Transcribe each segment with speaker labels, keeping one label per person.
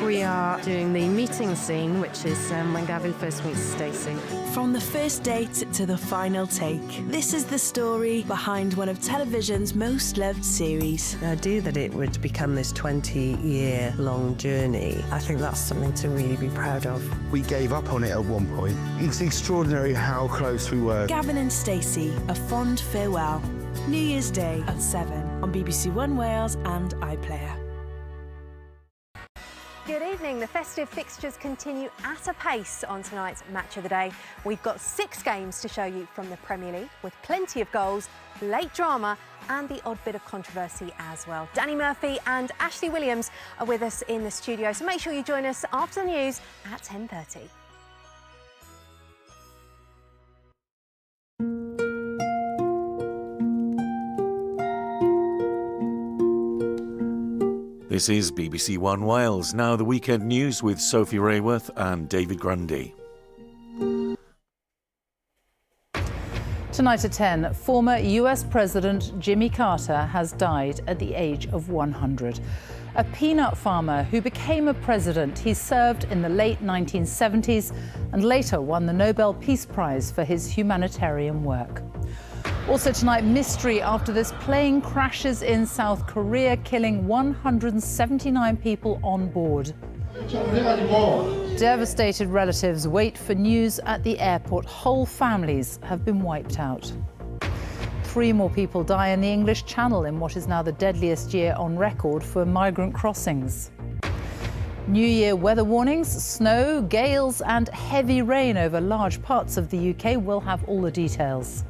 Speaker 1: we are doing the meeting scene, which is when Gavin first meets Stacey.
Speaker 2: From the first date to the final take, this is the story behind one of television's most loved series.
Speaker 3: The idea that it would become this 20-year-long journey, I think that's something to really be proud of.
Speaker 4: We gave up on it at one point. It's extraordinary how close we were.
Speaker 2: Gavin and Stacey, A Fond Farewell. New Year's Day at 7 on BBC One Wales and iPlayer.
Speaker 5: Good evening. The festive fixtures continue at a pace on tonight's Match of the Day. We've got 6 games to show you from the Premier League, with plenty of goals, late drama and the odd bit of controversy as well. Danny Murphy and Ashley Williams are with us in the studio, so make sure you join us after the news at 10:30.
Speaker 6: This is BBC One Wales. Now the weekend news with Sophie Raworth and David Grundy.
Speaker 7: Tonight at 10, former US President Jimmy Carter has died at the age of 100. A peanut farmer who became a president, he served in the late 1970s and later won the Nobel Peace Prize for his humanitarian work. Also tonight, mystery after this plane crashes in South Korea, killing 179 people on board. Devastated relatives wait for news at the airport. Whole families have been wiped out. 3 more people die in the English Channel in what is now the deadliest year on record for migrant crossings. New Year weather warnings, snow, gales and heavy rain over large parts of the UK. We'll have all the details.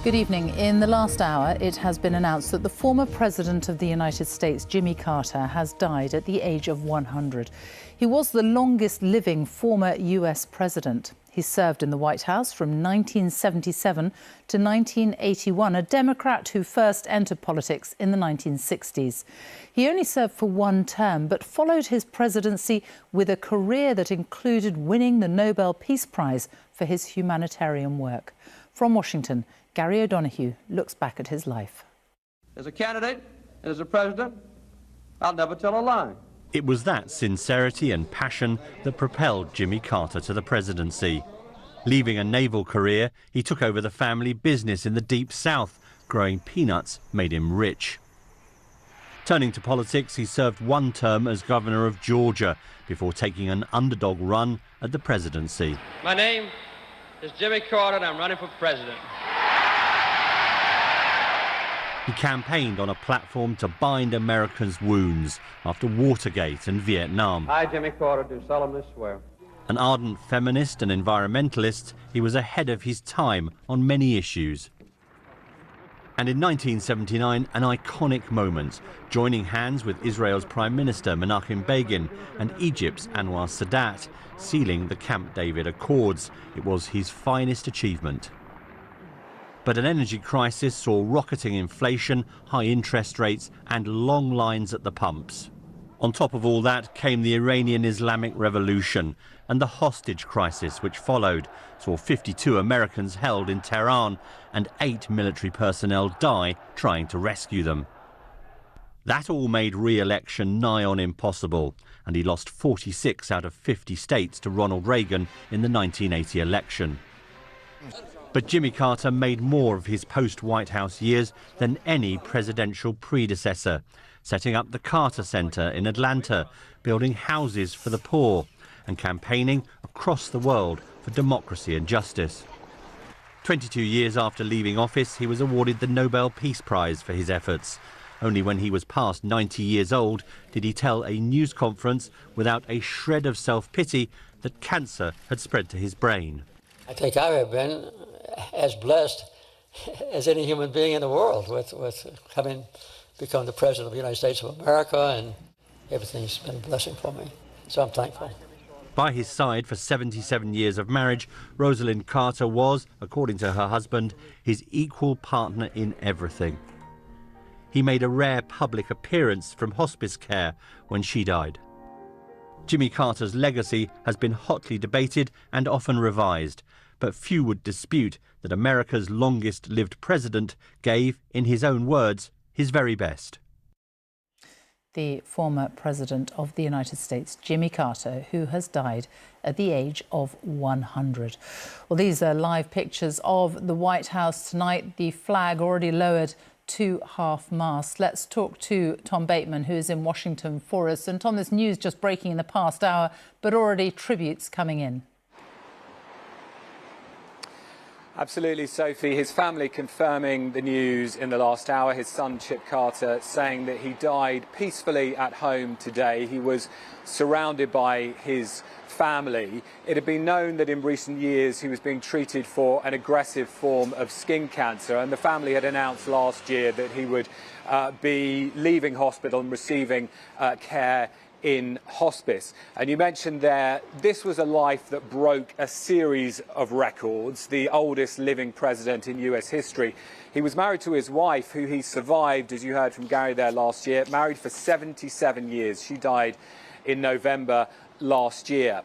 Speaker 7: Good evening. In the last hour, it has been announced that the former President of the United States, Jimmy Carter, has died at the age of 100. He was the longest living former US president. He served in the White House from 1977 to 1981, a Democrat who first entered politics in the 1960s. He only served for 1 term, but followed his presidency with a career that included winning the Nobel Peace Prize for his humanitarian work. From Washington, Gary O'Donoghue looks back at his life.
Speaker 8: As a candidate and as a president, I'll never tell a lie.
Speaker 9: It was that sincerity and passion that propelled Jimmy Carter to the presidency. Leaving a naval career, he took over the family business in the Deep South. Growing peanuts made him rich. Turning to politics, he served 1 term as governor of Georgia before taking an underdog run at the presidency.
Speaker 8: My name is Jimmy Carter, and I'm running for president.
Speaker 9: He campaigned on a platform to bind Americans' wounds after Watergate and Vietnam.
Speaker 8: I, Jimmy Carter, do solemnly swear.
Speaker 9: An ardent feminist and environmentalist, he was ahead of his time on many issues. And in 1979, an iconic moment, joining hands with Israel's Prime Minister Menachem Begin and Egypt's Anwar Sadat, sealing the Camp David Accords. It was his finest achievement. But an energy crisis saw rocketing inflation, high interest rates and long lines at the pumps. On top of all that came the Iranian Islamic Revolution, and the hostage crisis which followed saw 52 Americans held in Tehran and 8 military personnel die trying to rescue them. That all made re-election nigh on impossible, and he lost 46 out of 50 states to Ronald Reagan in the 1980 election. But Jimmy Carter made more of his post-White House years than any presidential predecessor, setting up the Carter Center in Atlanta, building houses for the poor, and campaigning across the world for democracy and justice. 22 years after leaving office, he was awarded the Nobel Peace Prize for his efforts. Only when he was past 90 years old did he tell a news conference without a shred of self-pity that cancer had spread to his brain.
Speaker 10: I think I have been as blessed as any human being in the world with having become the President of the United States of America, and everything's been a blessing for me, so I'm thankful.
Speaker 9: By his side for 77 years of marriage, Rosalind Carter was, according to her husband, his equal partner in everything. He made a rare public appearance from hospice care when she died. Jimmy Carter's legacy has been hotly debated and often revised, but few would dispute that America's longest-lived president gave, in his own words, his very best.
Speaker 7: The former president of the United States, Jimmy Carter, who has died at the age of 100. Well, these are live pictures of the White House tonight, the flag already lowered to half-mast. Let's talk to Tom Bateman, who is in Washington for us. And Tom, this news just breaking in the past hour, but already tributes coming in.
Speaker 11: Absolutely, Sophie. His family confirming the news in the last hour. His son, Chip Carter, saying that he died peacefully at home today. He was surrounded by his family. It had been known that in recent years he was being treated for an aggressive form of skin cancer, and the family had announced last year that he would be leaving hospital and receiving care in hospice. And you mentioned there, this was a life that broke a series of records, the oldest living president in US history. He was married to his wife, who he survived, as you heard from Gary there last year, married for 77 years. She died in November last year.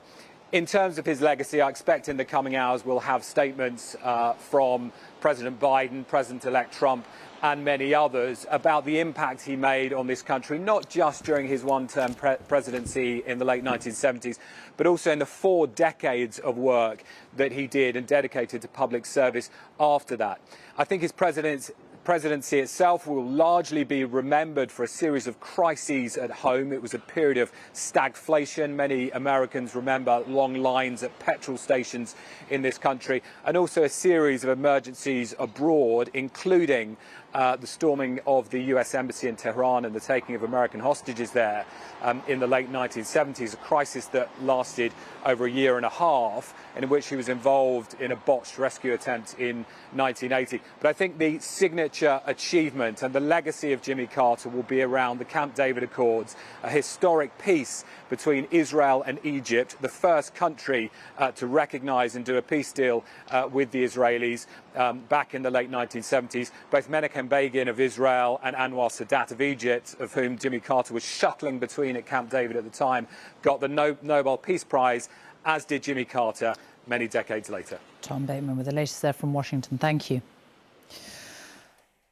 Speaker 11: In terms of his legacy, I expect in the coming hours we'll have statements from President Biden, President-elect Trump, and many others about the impact he made on this country, not just during his one-term presidency in the late 1970s, but also in the 4 decades of work that he did and dedicated to public service after that. I think his presidency itself will largely be remembered for a series of crises at home. It was a period of stagflation. Many Americans remember long lines at petrol stations in this country, and also a series of emergencies abroad, including the storming of the US Embassy in Tehran and the taking of American hostages there in the late 1970s, a crisis that lasted over a year and a half, and in which he was involved in a botched rescue attempt in 1980. But I think the signature achievement and the legacy of Jimmy Carter will be around the Camp David Accords, a historic peace between Israel and Egypt, the first country to recognise and do a peace deal with the Israelis back in the late 1970s. Both Menachem Begin of Israel and Anwar Sadat of Egypt, of whom Jimmy Carter was shuttling between at Camp David at the time, got the Nobel Peace Prize, as did Jimmy Carter many decades later.
Speaker 7: Tom Bateman with the latest there from Washington. Thank you.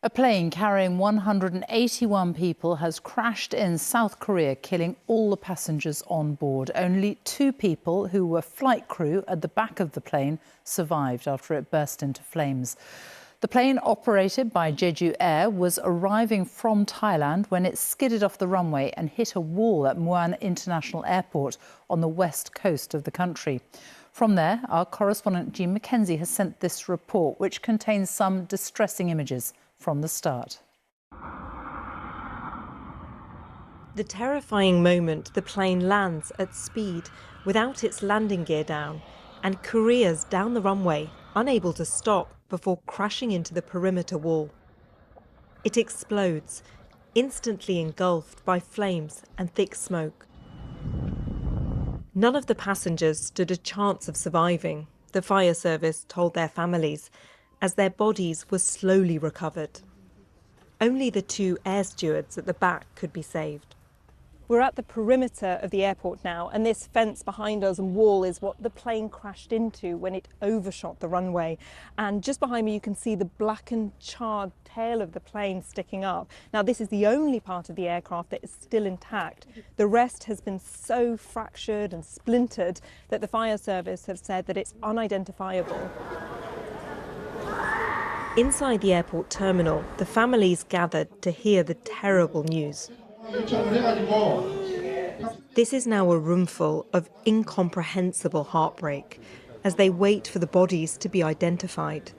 Speaker 7: A plane carrying 181 people has crashed in South Korea, killing all the passengers on board. Only 2 people who were flight crew at the back of the plane survived after it burst into flames. The plane, operated by Jeju Air, was arriving from Thailand when it skidded off the runway and hit a wall at Muan International Airport on the west coast of the country. From there, our correspondent Jean Mackenzie has sent this report, which contains some distressing images from the start.
Speaker 12: The terrifying moment the plane lands at speed without its landing gear down and careers down the runway, unable to stop before crashing into the perimeter wall. It explodes, instantly engulfed by flames and thick smoke. None of the passengers stood a chance of surviving, the fire service told their families, as their bodies were slowly recovered. Only the 2 air stewards at the back could be saved.
Speaker 13: We're at the perimeter of the airport now, and this fence behind us and wall is what the plane crashed into when it overshot the runway. And just behind me you can see the blackened, charred tail of the plane sticking up. Now, this is the only part of the aircraft that is still intact. The rest has been so fractured and splintered that the fire service have said that it's unidentifiable.
Speaker 12: Inside the airport terminal, the families gathered to hear the terrible news. This is now a room full of incomprehensible heartbreak as they wait for the bodies to be identified.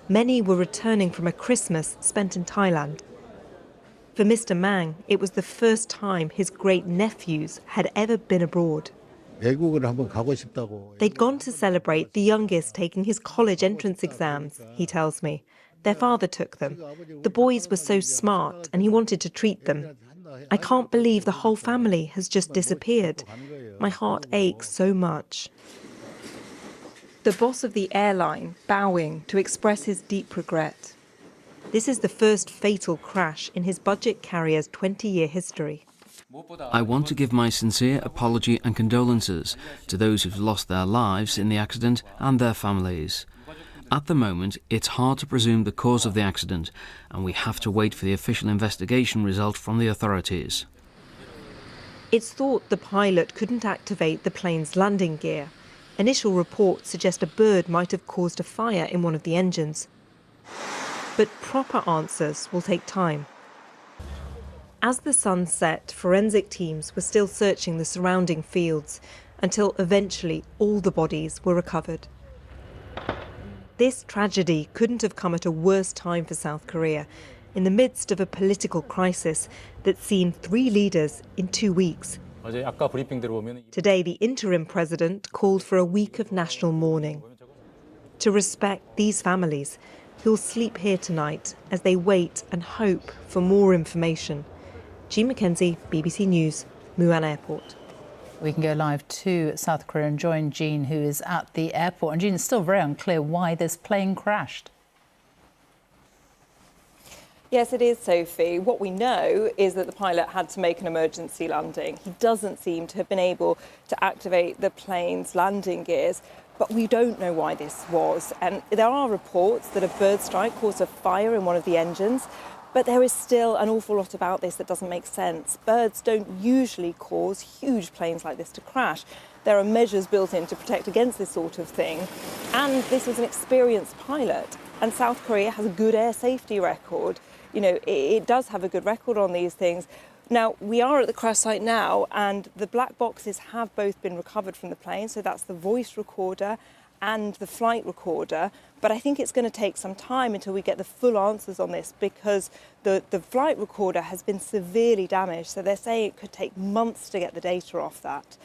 Speaker 12: Many were returning from a Christmas spent in Thailand. For Mr. Mang, it was the first time his great-nephews had ever been abroad. They'd gone to celebrate the youngest taking his college entrance exams, he tells me. Their father took them. The boys were so smart and he wanted to treat them. I can't believe the whole family has just disappeared. My heart aches so much. The boss of the airline bowing to express his deep regret. This is the first fatal crash in his budget carrier's 20-year history.
Speaker 14: I want to give my sincere apology and condolences to those who've lost their lives in the accident and their families. At the moment, it's hard to presume the cause of the accident, and we have to wait for the official investigation result from the authorities.
Speaker 12: It's thought the pilot couldn't activate the plane's landing gear. Initial reports suggest a bird might have caused a fire in one of the engines. But proper answers will take time. As the sun set, forensic teams were still searching the surrounding fields until eventually all the bodies were recovered. This tragedy couldn't have come at a worse time for South Korea, in the midst of a political crisis that's seen 3 leaders in 2 weeks. Today, the interim president called for a week of national mourning to respect these families who'll sleep here tonight as they wait and hope for more information. Jean Mackenzie, BBC News, Muan Airport.
Speaker 7: We can go live to South Korea and join Jean, who is at the airport. And Jean, it's still very unclear why this plane crashed.
Speaker 13: Yes, it is, Sophie. What we know is that the pilot had to make an emergency landing. He doesn't seem to have been able to activate the plane's landing gears, but we don't know why this was. And there are reports that a bird strike caused a fire in one of the engines, but there is still an awful lot about this that doesn't make sense. Birds don't usually cause huge planes like this to crash. There are measures built in to protect against this sort of thing. And this was an experienced pilot. And South Korea has a good air safety record. You know, it does have a good record on these things. Now, we are at the crash site now, and the black boxes have both been recovered from the plane. So that's the voice recorder and the flight recorder. But I think it's going to take some time until we get the full answers on this, because the flight recorder has been severely damaged. So they're saying it could take months to get the data off that.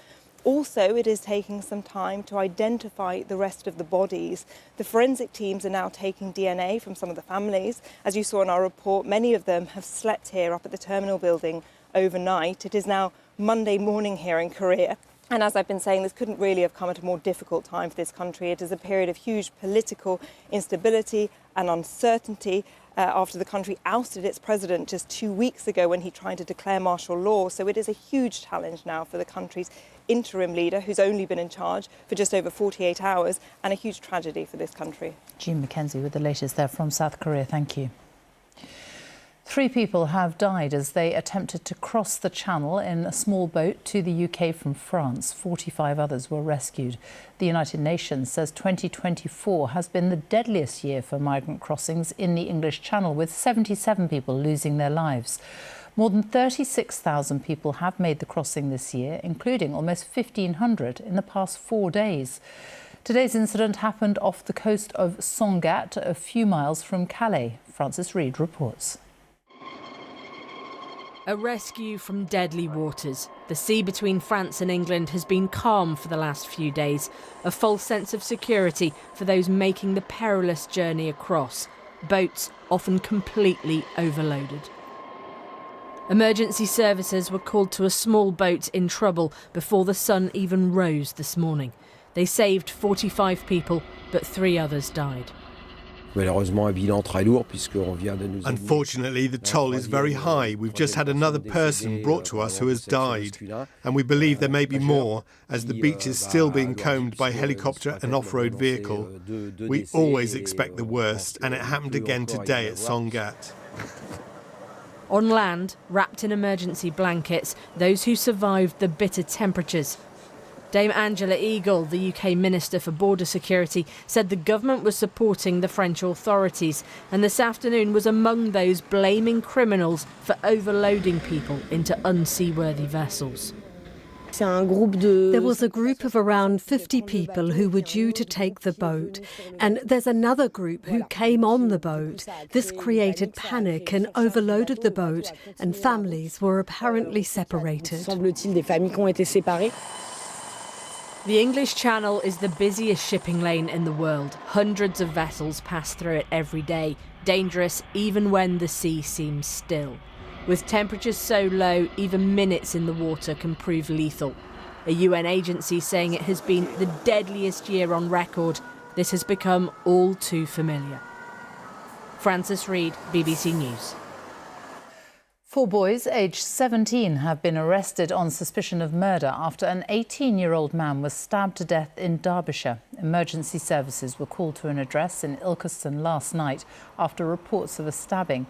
Speaker 13: Also, it is taking some time to identify the rest of the bodies. The forensic teams are now taking DNA from some of the families. As you saw in our report, many of them have slept here up at the terminal building overnight. It is now Monday morning here in Korea. And as I've been saying, this couldn't really have come at a more difficult time for this country. It is a period of huge political instability and uncertainty after the country ousted its president just 2 weeks ago when he tried to declare martial law. So it is a huge challenge now for the country's interim leader, who's only been in charge for just over 48 hours, and a huge tragedy for this country.
Speaker 7: Jean Mackenzie with the latest there from South Korea. Thank you. 3 people have died as they attempted to cross the Channel in a small boat to the UK from France. 45 others were rescued. The United Nations says 2024 has been the deadliest year for migrant crossings in the English Channel, with 77 people losing their lives. More than 36,000 people have made the crossing this year, including almost 1,500 in the past 4 days. Today's incident happened off the coast of Sangatte, a few miles from Calais. Francis Reid reports.
Speaker 15: A rescue from deadly waters. The sea between France and England has been calm for the last few days. A false sense of security for those making the perilous journey across. Boats often completely overloaded. Emergency services were called to a small boat in trouble before the sun even rose this morning. They saved 45 people, but 3 others died.
Speaker 16: Unfortunately, the toll is very high. We've just had another person brought to us who has died, and we believe there may be more, as the beach is still being combed by helicopter and off-road vehicle. We always expect the worst, and it happened again today at Sangatte.
Speaker 15: On land, wrapped in emergency blankets, those who survived the bitter temperatures. Dame Angela Eagle, the UK Minister for Border Security, said the government was supporting the French authorities, and this afternoon was among those blaming criminals for overloading people into unseaworthy vessels.
Speaker 17: There was a group of around 50 people who were due to take the boat, and there's another group who came on the boat. This created panic and overloaded the boat, and families were apparently separated.
Speaker 15: The English Channel is the busiest shipping lane in the world. Hundreds of vessels pass through it every day, dangerous even when the sea seems still. With temperatures so low, even minutes in the water can prove lethal. A UN agency saying it has been the deadliest year on record. This has become all too familiar. Francis Reid, BBC News.
Speaker 7: 4 boys aged 17 have been arrested on suspicion of murder after an 18-year-old man was stabbed to death in Derbyshire. Emergency services were called to an address in Ilkeston last night after reports of a stabbing.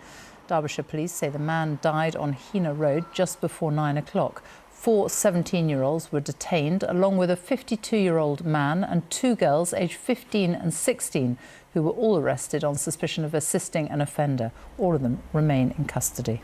Speaker 7: Derbyshire police say the man died on Hena Road just before 9 o'clock. 4 17-year-olds were detained, along with a 52-year-old man and 2 girls aged 15 and 16, who were all arrested on suspicion of assisting an offender. All of them remain in custody.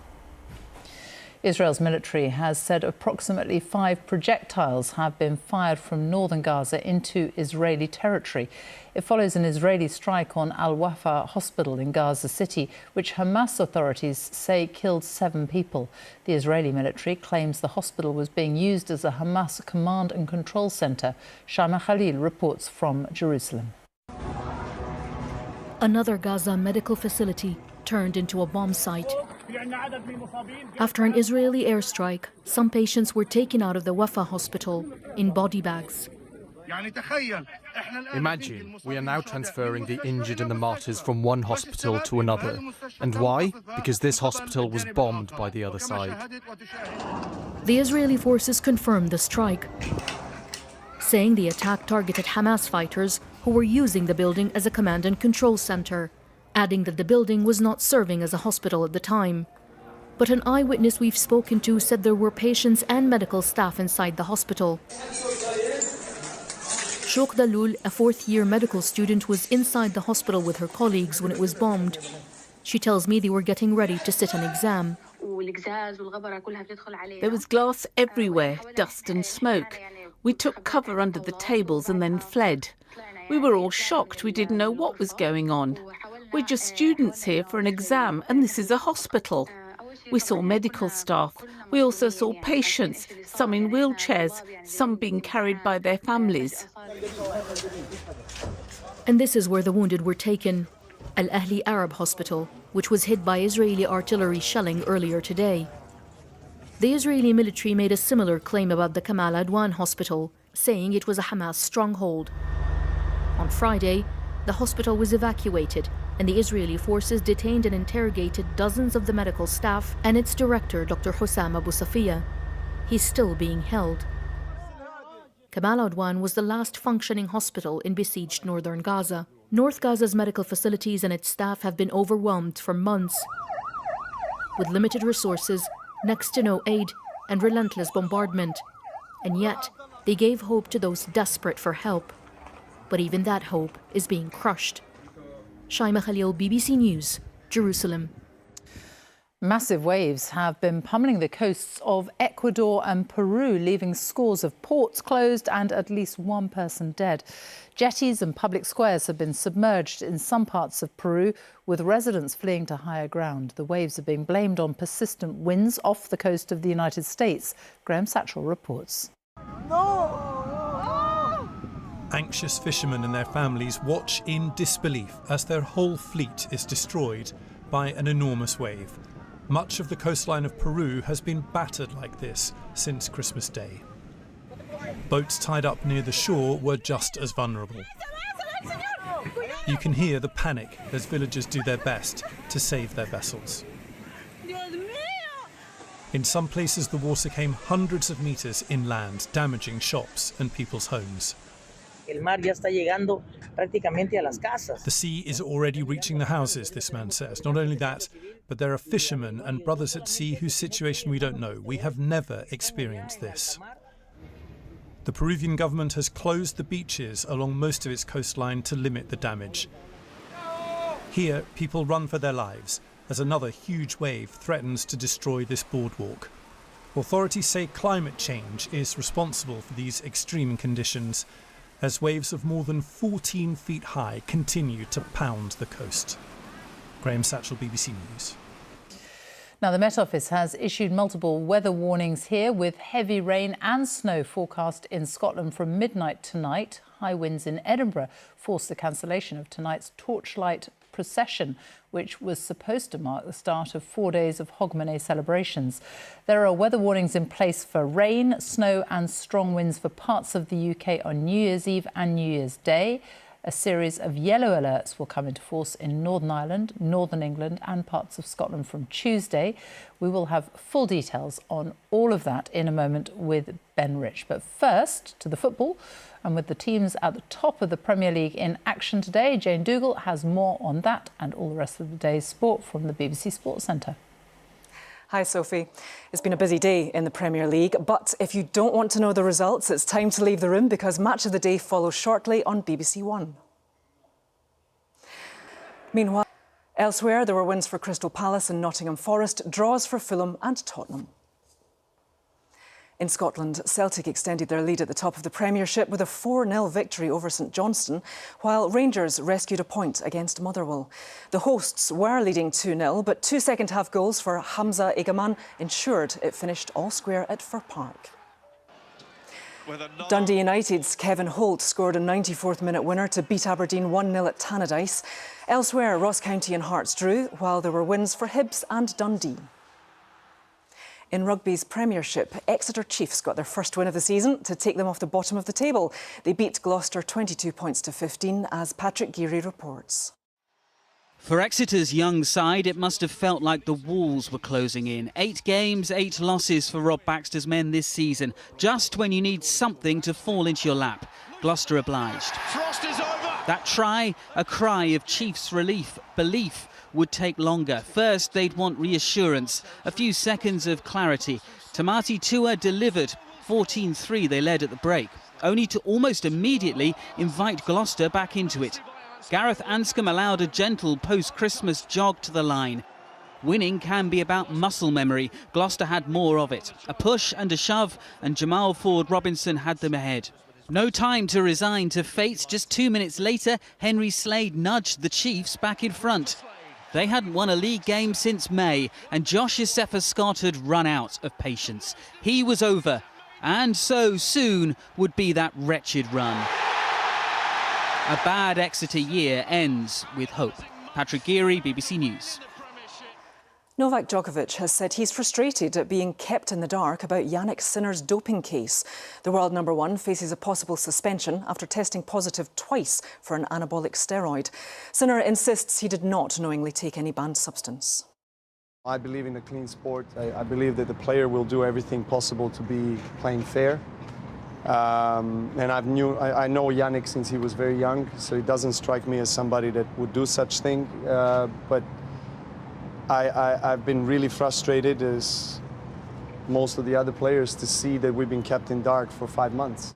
Speaker 7: Israel's military has said approximately 5 projectiles have been fired from northern Gaza into Israeli territory. It follows an Israeli strike on Al-Wafa hospital in Gaza City, which Hamas authorities say killed 7 people. The Israeli military claims the hospital was being used as a Hamas command and control centre. Shaima Khalil reports from Jerusalem.
Speaker 18: Another Gaza medical facility turned into a bomb site. After an Israeli airstrike, some patients were taken out of the Wafa hospital in body bags.
Speaker 19: Imagine, we are now transferring the injured and the martyrs from one hospital to another. And why? Because this hospital was bombed by the other side.
Speaker 18: The Israeli forces confirmed the strike, saying the attack targeted Hamas fighters who were using the building as a command and control center, adding that the building was not serving as a hospital at the time. But an eyewitness we've spoken to said there were patients and medical staff inside the hospital. Shok Dalul, a 4th-year medical student, was inside the hospital with her colleagues when it was bombed. She tells me they were getting ready to sit an exam.
Speaker 20: There was glass everywhere, dust and smoke. We took cover under the tables and then fled. We were all shocked. We didn't know what was going on. We're just students here for an exam, and this is a hospital. We saw medical staff. We also saw patients, some in wheelchairs, some being carried by their families.
Speaker 18: And this is where the wounded were taken. Al Ahli Arab Hospital, which was hit by Israeli artillery shelling earlier today. The Israeli military made a similar claim about the Kamal Adwan Hospital, saying it was a Hamas stronghold. On Friday, the hospital was evacuated, and the Israeli forces detained and interrogated dozens of the medical staff and its director, Dr. Hussam Abu Safiya. He's still being held. Kamal Adwan was the last functioning hospital in besieged northern Gaza. North Gaza's medical facilities and its staff have been overwhelmed for months. With limited resources, next to no aid, and relentless bombardment. And yet, they gave hope to those desperate for help. But even that hope is being crushed. Shaima Khalil, BBC News, Jerusalem.
Speaker 7: Massive waves have been pummeling the coasts of Ecuador and Peru, leaving scores of ports closed and at least 1 person dead. Jetties and public squares have been submerged in some parts of Peru, with residents fleeing to higher ground. The waves are being blamed on persistent winds off the coast of the United States. Graham Satchell reports.
Speaker 21: Anxious fishermen and their families watch in disbelief as their whole fleet is destroyed by an enormous wave. Much of the coastline of Peru has been battered like this since Christmas Day. Boats tied up near the shore were just as vulnerable. You can hear the panic as villagers do their best to save their vessels. In some places, the water came hundreds of meters inland, damaging shops and people's homes. The sea is already reaching the houses, this man says. Not only that, but there are fishermen and brothers at sea whose situation we don't know. We have never experienced this. The Peruvian government has closed the beaches along most of its coastline to limit the damage. Here, people run for their lives as another huge wave threatens to destroy this boardwalk. Authorities say climate change is responsible for these extreme conditions, as waves of more than 14 feet high continue to pound the coast. Graham Satchell, BBC News.
Speaker 7: Now, the Met Office has issued multiple weather warnings here, with heavy rain and snow forecast in Scotland from midnight tonight. High winds in Edinburgh forced the cancellation of tonight's torchlight procession, which was supposed to mark the start of 4 days of Hogmanay celebrations. There are weather warnings in place for rain, snow and strong winds for parts of the UK on New Year's Eve and New Year's Day. A series of yellow alerts will come into force in Northern Ireland, Northern England and parts of Scotland from Tuesday. We will have full details on all of that in a moment with Ben Rich. But first, to the football. And with the teams at the top of the Premier League in action today, Jane Dougal has more on that and all the rest of the day's sport from the BBC Sports Centre.
Speaker 1: Hi, Sophie. It's been a busy day in the Premier League, but if you don't want to know the results, it's time to leave the room because Match of the Day follows shortly on BBC One. Meanwhile, elsewhere, there were wins for Crystal Palace and Nottingham Forest, draws for Fulham and Tottenham. In Scotland, Celtic extended their lead at the top of the Premiership with a 4-0 victory over St Johnstone, while Rangers rescued a point against Motherwell. The hosts were leading 2-0, but 2 second-half goals for Hamza Egaman ensured it finished all square at Fir Park. Dundee United's Kevin Holt scored a 94th-minute winner to beat Aberdeen 1-0 at Tannadice. Elsewhere, Ross County and Hearts drew, while there were wins for Hibs and Dundee. In rugby's Premiership, Exeter Chiefs got their first win of the season to take them off the bottom of the table. They beat Gloucester 22 points to 15, as Patrick Geary reports.
Speaker 22: For Exeter's young side, it must have felt like the walls were closing in. 8 games, 8 losses for Rob Baxter's men this season, just when you need something to fall into your lap. Gloucester obliged.
Speaker 23: Frost is over.
Speaker 22: That try, a cry of Chiefs' relief, belief would take longer. First, they'd want reassurance, a few seconds of clarity. Tamati Tua delivered. 14-3 they led at the break, only to almost immediately invite Gloucester back into it. Gareth Anscombe allowed a gentle post-Christmas jog to the line. Winning can be about muscle memory. Gloucester had more of it. A push and a shove, and Jamal Ford-Robinson had them ahead. No time to resign to fate. Just 2 minutes later, Henry Slade nudged the Chiefs back in front. They hadn't won a league game since May, and Josh Iosefa-Scott had run out of patience. He was over, and so soon would be that wretched run. A bad Exeter year ends with hope. Patrick Geary, BBC News.
Speaker 1: Novak Djokovic has said he's frustrated at being kept in the dark about Yannick Sinner's doping case. The world number one faces a possible suspension after testing positive twice for an anabolic steroid. Sinner insists he did not knowingly take any banned substance.
Speaker 24: I believe in a clean sport. I believe that the player will do everything possible to be playing fair. And I know Yannick since he was very young, so it doesn't strike me as somebody that would do such thing. But I've been really frustrated, as most of the other players, to see that we've been kept in dark for 5 months.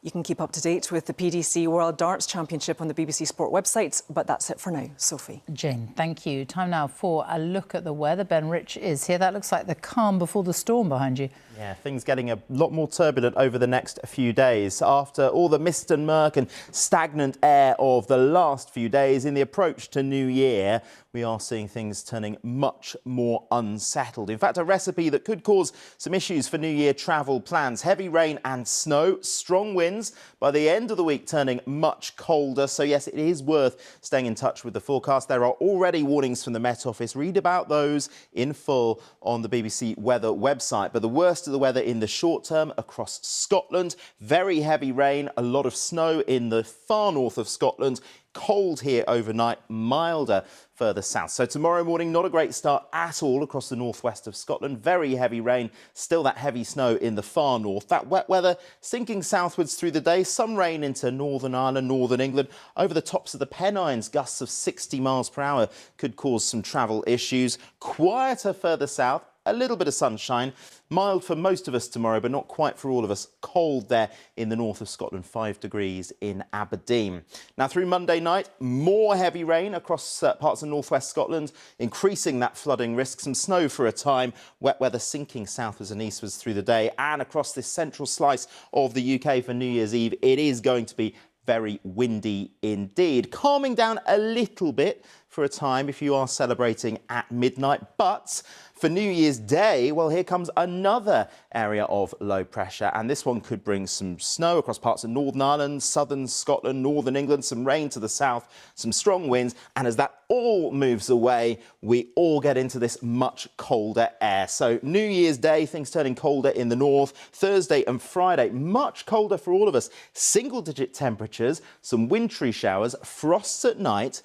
Speaker 1: You can keep up to date with the PDC World Darts Championship on the BBC Sport website, but that's it for now. Sophie.
Speaker 7: Jane, thank you. Time now for a look at the weather. Ben Rich is here. That looks like the calm before the storm behind you.
Speaker 25: Yeah, things getting a lot more turbulent over the next few days. After all the mist and murk and stagnant air of the last few days, in the approach to New Year, we are seeing things turning much more unsettled. In fact, a recipe that could cause some issues for New Year travel plans. Heavy rain and snow, strong winds. By the end of the week, turning much colder. So yes, it is worth staying in touch with the forecast. There are already warnings from the Met Office. Read about those in full on the BBC Weather website. But the worst of the weather in the short term across Scotland. Very heavy rain, a lot of snow in the far north of Scotland. Cold here overnight, milder further south. So tomorrow morning, not a great start at all across the northwest of Scotland. Very heavy rain, still that heavy snow in the far north. That wet weather sinking southwards through the day. Some rain into Northern Ireland, Northern England. Over the tops of the Pennines, gusts of 60 miles per hour could cause some travel issues. Quieter further south. A little bit of sunshine, mild for most of us tomorrow, but not quite for all of us. Cold there in the north of Scotland, 5 degrees in Aberdeen. Now through Monday night, more heavy rain across parts of northwest Scotland, increasing that flooding risk. Some snow for a time, wet weather sinking southwards and eastwards through the day. And across this central slice of the UK for New Year's Eve, it is going to be very windy indeed. Calming down a little bit for a time if you are celebrating at midnight. But for New Year's Day, well, here comes another area of low pressure, and this one could bring some snow across parts of Northern Ireland, southern Scotland, northern England, some rain to the south, some strong winds, and as that all moves away, we all get into this much colder air. So New Year's Day, things turning colder in the north. Thursday and Friday, much colder for all of us. Single-digit temperatures, some wintry showers, frosts at night,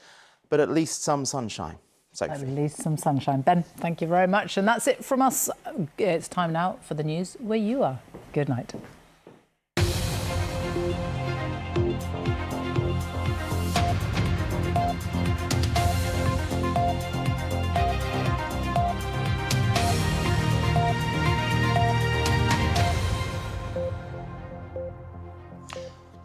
Speaker 25: but at least some sunshine. Sophie.
Speaker 7: At least some sunshine. Ben, thank you very much. And that's it from us. It's time now for the news where you are. Good night.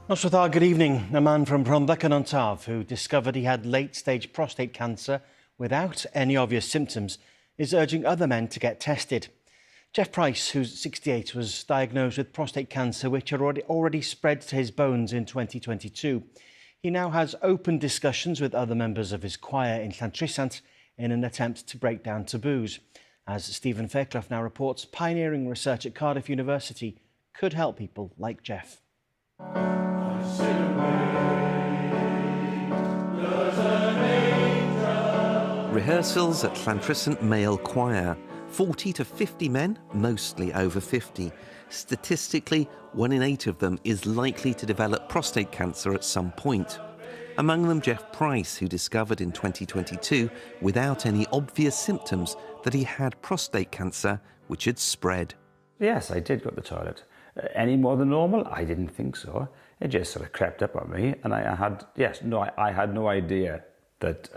Speaker 2: Noswaith, good evening. A man from Rhondda-Cynon-Taf who discovered he had late-stage prostate cancer without any obvious symptoms is urging other men to get tested. Jeff Price, who's 68, was diagnosed with prostate cancer which had already spread to his bones in 2022. He now has open discussions with other members of his choir in Llantrisant in an attempt to break down taboos. As Stephen Fairclough now reports, pioneering research at Cardiff University could help people like Jeff.
Speaker 3: Rehearsals at Llantrisant Male Choir. 40 to 50 men, mostly over 50. Statistically, 1 in 8 of them is likely to develop prostate cancer at some point. Among them Jeff Price, who discovered in 2022, without any obvious symptoms, that he had prostate cancer, which had spread.
Speaker 4: Yes, I did go to the toilet. Any more than normal? I didn't think so. It just sort of crept up on me, and I had no idea that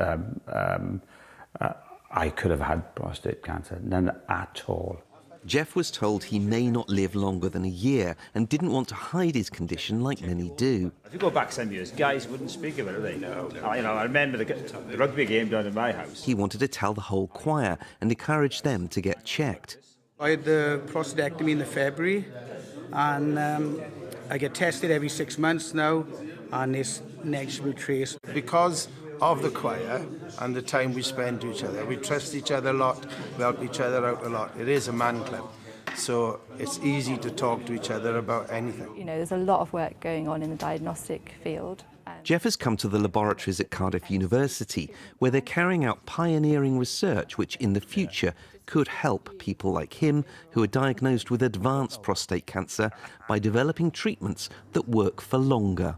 Speaker 4: I could have had prostate cancer, none at all.
Speaker 3: Jeff was told he may not live longer than a year and didn't want to hide his condition like many do.
Speaker 5: If you go back some years, guys wouldn't speak of it, would they? No. I remember the rugby game down in my house.
Speaker 3: He wanted to tell the whole choir and encourage them to get checked.
Speaker 23: I had the prostatectomy in February, and I get tested every 6 months now, and it's negligible trace.
Speaker 26: Because of the choir and the time we spend to each other, we trust each other a lot, we help each other out a lot. It is a man club, so it's easy to talk to each other about anything.
Speaker 27: You know, there's a lot of work going on in the diagnostic field.
Speaker 3: Jeff has come to the laboratories at Cardiff University, where they're carrying out pioneering research which in the future could help people like him who are diagnosed with advanced prostate cancer by developing treatments that work for longer.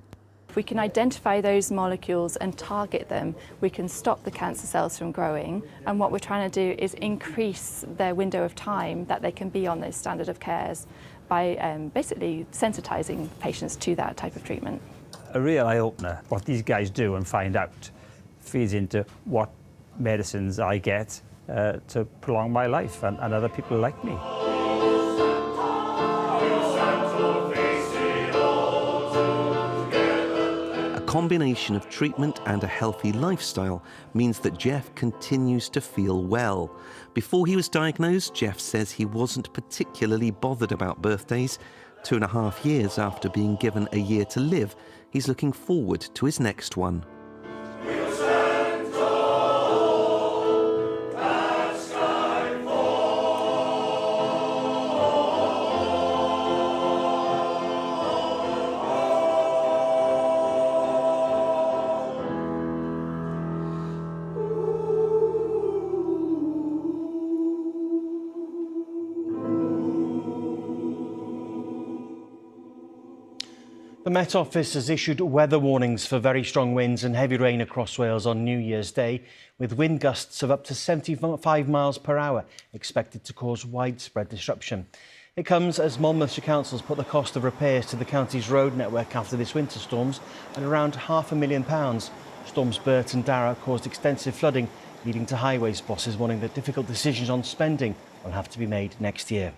Speaker 27: If we can identify those molecules and target them, we can stop the cancer cells from growing. And what we're trying to do is increase their window of time that they can be on those standard of cares by basically sensitising patients to that type of treatment.
Speaker 5: A real eye-opener. What these guys do and find out feeds into what medicines I get to prolong my life and other people like me.
Speaker 3: A combination of treatment and a healthy lifestyle means that Jeff continues to feel well. Before he was diagnosed, Jeff says he wasn't particularly bothered about birthdays. 2.5 years after being given a year to live, he's looking forward to his next one.
Speaker 2: The Met Office has issued weather warnings for very strong winds and heavy rain across Wales on New Year's Day, with wind gusts of up to 75 miles per hour expected to cause widespread disruption. It comes as Monmouthshire councils put the cost of repairs to the county's road network after this winter storms at around £500,000. Storms Bert and Dara caused extensive flooding, leading to highways bosses warning that difficult decisions on spending will have to be made next year.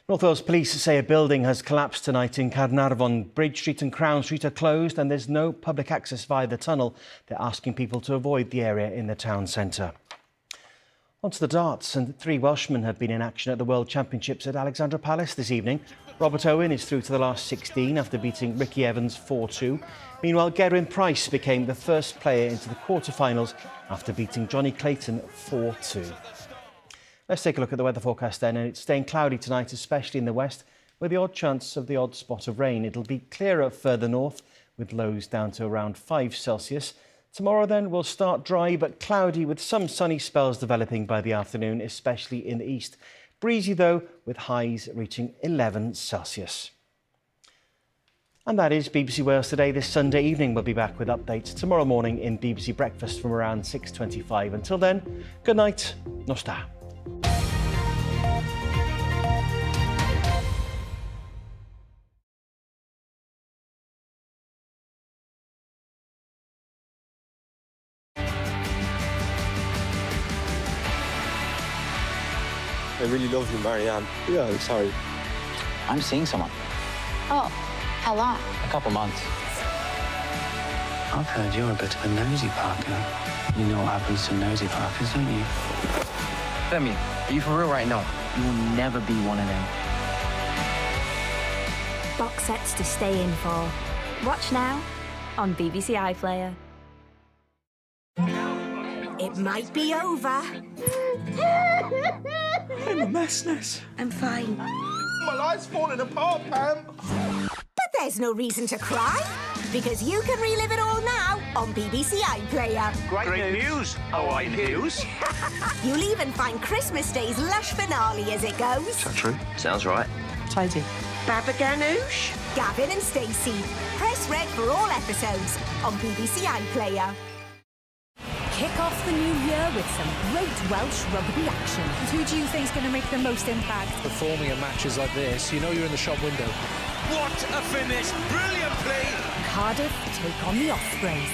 Speaker 2: North Wales Police say a building has collapsed tonight in Caernarfon. Bridge Street and Crown Street are closed and there's no public access via the tunnel. They're asking people to avoid the area in the town centre. On to the darts, and 3 Welshmen have been in action at the World Championships at Alexandra Palace this evening. Robert Owen is through to the last 16 after beating Ricky Evans 4-2. Meanwhile, Gerwyn Price became the first player into the quarter-finals after beating Johnny Clayton 4-2. Let's take a look at the weather forecast then, and it's staying cloudy tonight, especially in the west, with the odd chance of the odd spot of rain. It'll be clearer further north, with lows down to around 5 Celsius. Tomorrow then will start dry but cloudy with some sunny spells developing by the afternoon, especially in the east. Breezy though, with highs reaching 11 Celsius. And that is BBC Wales Today. This Sunday evening we'll be back with updates tomorrow morning in BBC Breakfast from around 6:25. Until then, good night, nos da.
Speaker 6: I really love you, Marianne. Yeah, I'm sorry.
Speaker 8: I'm seeing someone.
Speaker 9: Oh, how long?
Speaker 8: A couple months.
Speaker 9: I've heard you're a bit of a nosy Parker. You know what happens to nosy Parkers, don't you?
Speaker 8: Femi, are you for real right now? You will never be one of them.
Speaker 10: Box sets to stay in for. Watch now on BBC iPlayer.
Speaker 11: It might be over.
Speaker 6: I'm a mess, Ness.
Speaker 11: I'm fine.
Speaker 6: My life's falling apart, Pam.
Speaker 11: But there's no reason to cry, because you can relive it all now on BBC iPlayer.
Speaker 6: Great news. Oh, I news.
Speaker 11: You'll even find Christmas Day's lush finale as it goes.
Speaker 6: Is that true? Sounds right.
Speaker 10: Tidy.
Speaker 11: Baba Ganoush, Gavin and Stacey. Press red for all episodes on BBC iPlayer.
Speaker 10: Kick off the new year with some great Welsh rugby action.
Speaker 12: Who do you think's going to make the most impact?
Speaker 14: Performing at matches like this, you know you're in the shop window.
Speaker 6: What a finish! Brilliant play!
Speaker 10: Cardiff take on the Ospreys.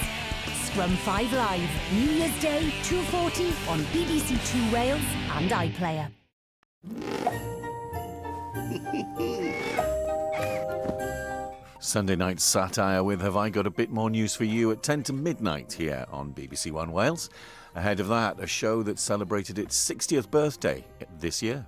Speaker 10: Scrum 5 Live, New Year's Day, 2:40 on BBC Two Wales and iPlayer.
Speaker 28: Sunday night satire with Have I Got a Bit More News for You at 10 to midnight here on BBC One Wales. Ahead of that, a show that celebrated its 60th birthday this year.